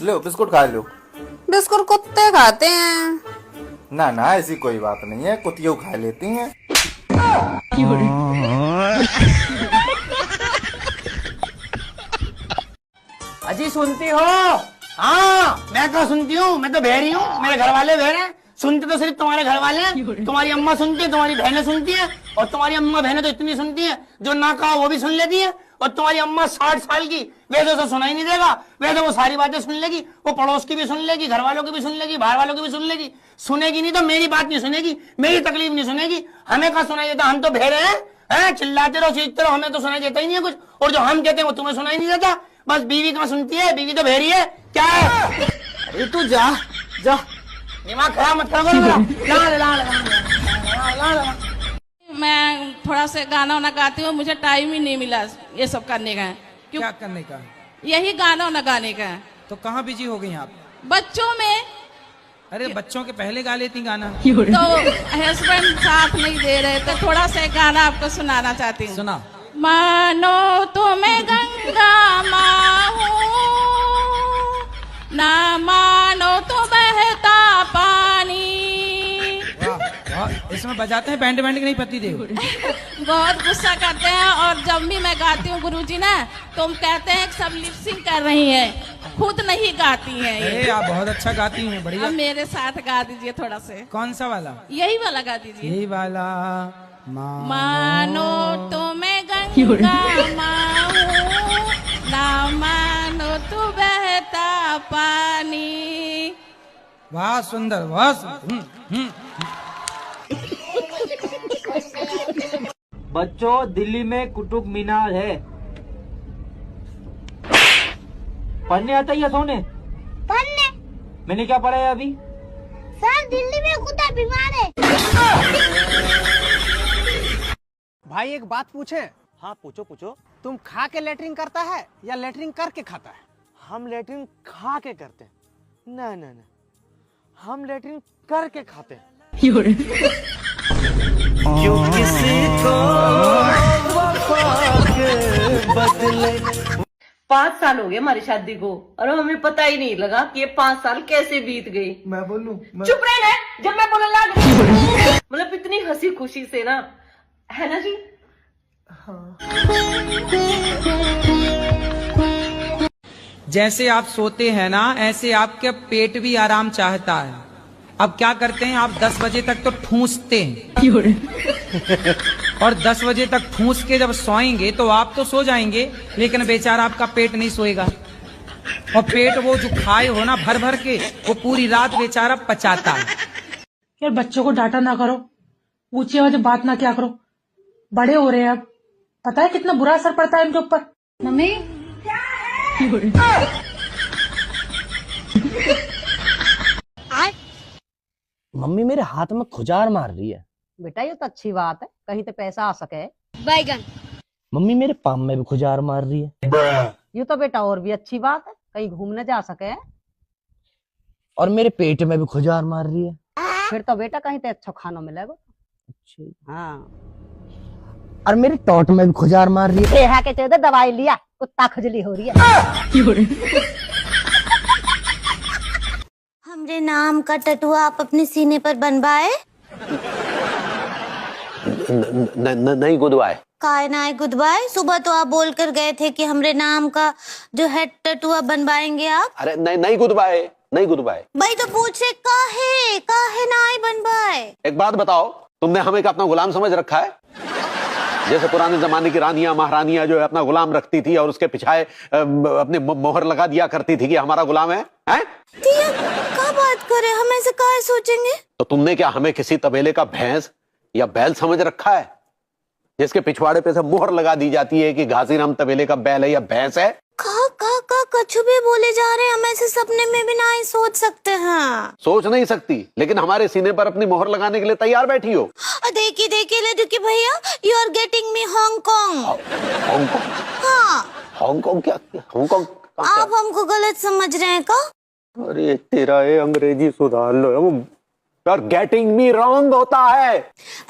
लो biscuit खा लो। Biscuit कुत्ते खाते हैं। ना ना ऐसी कोई बात नहीं है, कुतियों खा लेती हैं। अजी सुनती हो? हाँ मैं तो सुनती हूँ, मैं तो बहरी हूँ, मेरे घर वाले बहरे हैं। सुनते तो सिर्फ तुम्हारे घर वाले हैं। तुम्हारी अम्मा सुनती है, तुम्हारी बहनें सुनती है, और तुम्हारी अम्मा बहनें तो इतनी सुनती है जो ना कहा वो भी सुन लेती है। और तुम्हारी अम्मा 60 साल की, वैसे तो सुनाई नहीं देगा, वैसे वो सारी बातें सुन लेगी, वो पड़ोस की भी सुन लेगी, घर वालों की भी सुन लेगी, बाहर वालों की भी सुन लेगी। सुनेगी नहीं तो मेरी बात नहीं सुनेगी, मेरी तकलीफ नहीं सुनेगी। हमें कहा सुनाई देता? हम तो बहरे हैं, चिल्लाते रहो चीखते रहो, हमें तो सुनाई देता ही नहीं है कुछ। और जो हम कहते हैं वो तुम्हें सुनाई नहीं देता। बस बीवी कहाँ सुनती है, बीवी तो बहरी है क्या है? अरे तू जा जा, दिमाग खराब मत करो मेरा। मैं थोड़ा सा गाना वाना गाती हूँ, मुझे टाइम ही नहीं मिला ये सब करने का। क्या करने का? यही गाना वाना गाने का। तो कहाँ बिजी हो गई आप? बच्चों में। अरे बच्चों के पहले गा लेती गाना। तो हस्बैंड साथ नहीं दे रहे, तो थोड़ा सा गाना आपको सुनाना चाहती हूँ। सुना। मानो तुम्हें गंगा माँ हूँ, ना मानो तो बहता पानी। वाह वाह, इसमें बजाते हैं बैंड बैंड की नहीं पति देव? बहुत गुस्सा करते हैं, और जब भी मैं गाती हूँ गुरुजी ना, तो हम कहते हैं कि सब लिपसिंग कर रही हैं, खुद नहीं गाती हैं ये। अरे आप बहुत अच्छा गाती हैं, बढ़िया। अब मेरे साथ गा दीजिए थोड़ा से। कौन सा वाला? यही वाला गा दीजिए। यही वाला। मानो तो मैं गंगा माँ हूँ, ना मानो तो बहता पानी। वाह सुंदर, वाह सुंदर। बच्चों, दिल्ली में कुतुब मीनार है। पढ़ने आता है या सोने? पढ़ने। मैंने क्या पढ़ा है अभी? सर दिल्ली में कुत्ता बीमार है। भाई एक बात पूछे? हाँ पूछो पूछो। तुम खा के लेटरिन करता है या लेटरिन करके खाता है? हम लेटरिन खा के करते हैं। ना ना ना, हम लेटरिन करके खाते हैं। क्यों किसी को वफा के बदले। 5 साल हो गए हमारी शादी को, और हमें पता ही नहीं लगा कि ये 5 साल कैसे बीत गई। मैं बोलूं? चुप रहे ना, जब मैं बोलने लग मतलब इतनी हंसी खुशी से ना, है ना जी? हाँ। जैसे आप सोते हैं ना, ऐसे आपके पेट भी आराम चाहता है। अब क्या करते हैं आप? 10 बजे तक तो ठूंसते हैं और 10 बजे तक ठूंस के जब सोएंगे तो आप तो सो जाएंगे, लेकिन बेचारा आपका पेट नहीं सोएगा। और पेट वो जो खाए हो ना भर भर के, वो पूरी रात बेचारा पचाता है। यार बच्चों को डांटा ना करो, ऊंची आवाज में बात ना किया करो, बड़े हो रहे हैं अब, पता है कितना बुरा असर पड़ता है इनके ऊपर। मम्मी मम्मी मेरे हाथ में खुजार मार रही है। बेटा ये तो अच्छी बात है, कहीं तो पैसा आ सके। बैगन। मम्मी मेरे पाम में भी खुजार मार रही है। ये तो बेटा और भी अच्छी बात है, कहीं घूमने जा सके। और मेरे पेट में भी खुजार मार रही है। फिर तो बेटा कहीं तो अच्छा खाना मिलेगा। अच्छा। हाँ। और मेरे टोट में भी खुजार मार रही है। है के चेहरे दवाई लिया, कुत्ता खुजली हो रही है। हमरे नाम का टटुआ आप अपने सीने पर बनवाए? नहीं गुदवाए। काय ना गुदवाए? सुबह तो आप बोल कर गए थे कि हमरे नाम का जो है टटुआ बनवाएंगे आप। अरे नहीं गुदवाए, नहीं गुदवाए। भाई तो पूछे काहे काहे ना बनवाए। एक बात बताओ, तुमने हमें क्या अपना गुलाम समझ रखा है? जैसे पुराने जमाने की रानियां महारानियां जो है अपना गुलाम रखती थी और उसके पीछे अपने मोहर लगा दिया करती थी कि हमारा गुलाम है? क्या बात करे, हम ऐसे काहे सोचेंगे? तो तुमने क्या हमें किसी तबेले का भैंस या बैल समझ रखा है, जिसके पिछवाड़े पे से मोहर लगा दी जाती है कि घासीराम तबेले का बैल है या भैंस है? कछु भी बोले जा रहे हैं, हम ऐसे सपने में भी नहीं सोच सकते हैं। सोच नहीं सकती, लेकिन हमारे सीने पर अपनी मोहर लगाने के लिए तैयार बैठी हो। देखिए लड़की भैया, you are getting me Hong Kong. Hong Kong? हाँ। हांगकांग क्या? हांगकांग आप हमको गलत समझ रहे हैं का? अरे तेरा ये अंग्रेजी सुधार लो। और गेटिंग मी रॉन्ग होता है।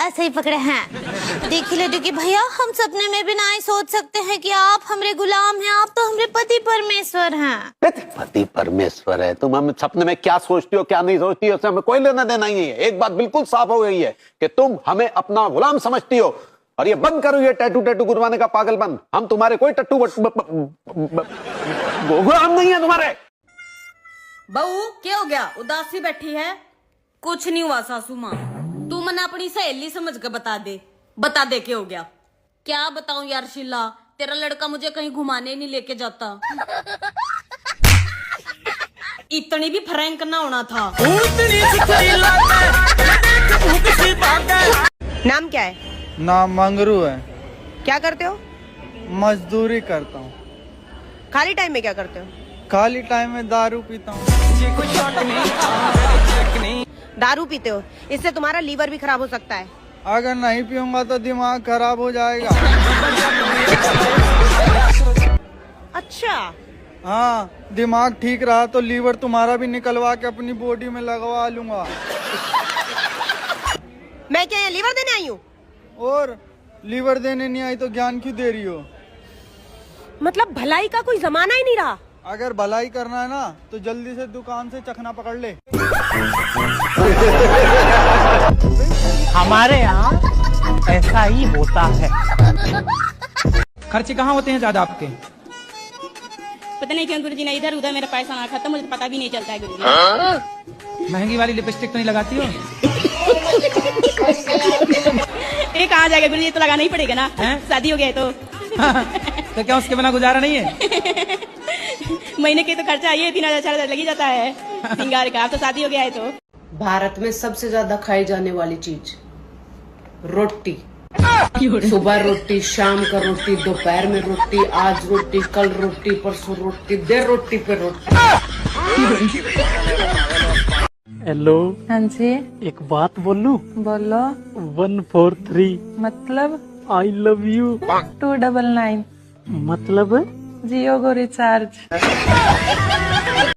ऐसे ही पकड़े हैं। देखिए लड्डू की भैया, हम सपने में भी नहीं सोच सकते हैं कि आप हमरे गुलाम हैं। आप तो हमरे पति परमेश्वर हैं। पति परमेश्वर है, तुम हम सपने में क्या सोचती हो क्या नहीं सोचती हो उससे हमें कोई लेना देना ही नहीं है। एक बात बिल्कुल साफ हो गई है कि तुम हमें अपना गुलाम समझती हो। और ये बंद करो ये टैटू टैटू गुरवाने का पागलपन। हम तुम्हारे कोई टट्टू गुलाम नहीं है तुम्हारे। बहू क्या हो गया, उदासी बैठी है? कुछ नहीं हुआ सासू माँ, तू मन अपनी सहेली समझ के बता दे क्या हो गया। क्या बताऊं यार शीला, तेरा लड़का मुझे कहीं घुमाने नहीं लेके जाता। इतनी भी फ्रैंक ना होना था। नाम क्या है? नाम मंगरू है। क्या करते हो? मजदूरी करता हूँ। खाली टाइम में क्या करते हो? खाली टाइम में दारू पीता हूँ। दारू पीते हो, इससे तुम्हारा लीवर भी खराब हो सकता है। अगर नहीं पीऊंगा तो दिमाग खराब हो जाएगा। अच्छा। हाँ, दिमाग ठीक रहा तो लीवर तुम्हारा भी निकलवा के अपनी बॉडी में लगवा लूंगा। मैं क्या यहाँ लीवर देने आई हूँ? और लीवर देने नहीं आई तो ज्ञान क्यों दे रही हो? मतलब भलाई का कोई जमाना ही नहीं रहा। अगर भलाई करना है ना तो जल्दी से दुकान से चखना पकड़ ले। हमारे यहाँ ऐसा ही होता है। खर्चे कहाँ होते हैं ज्यादा आपके? पता नहीं क्यों गुरुजी ने इधर उधर मेरा पैसा ना खत्म, मुझे पता भी नहीं चलता है गुरुजी। महंगी वाली लिपस्टिक तो नहीं लगाती हो? ये कहाँ जाएगा गुरुजी, तो लगाना ही पड़ेगा ना। शादी हो गया है तो क्या उसके बिना गुजारा नहीं है? महीने के तो खर्चा ये 3,000 4,000 लग ही जाता है सिंगार का। अब तो शादी हो गया है। तो भारत में सबसे ज्यादा खाई जाने वाली चीज रोटी। सुबह रोटी, शाम का रोटी, दोपहर में रोटी, आज रोटी, कल रोटी, परसों रोटी, देर रोटी पे रोटी। हेलो। हाँ जी। एक बात बोलूं? बोलो। 143 मतलब? I love you. 299 मतलब? जियो को रिचार्ज।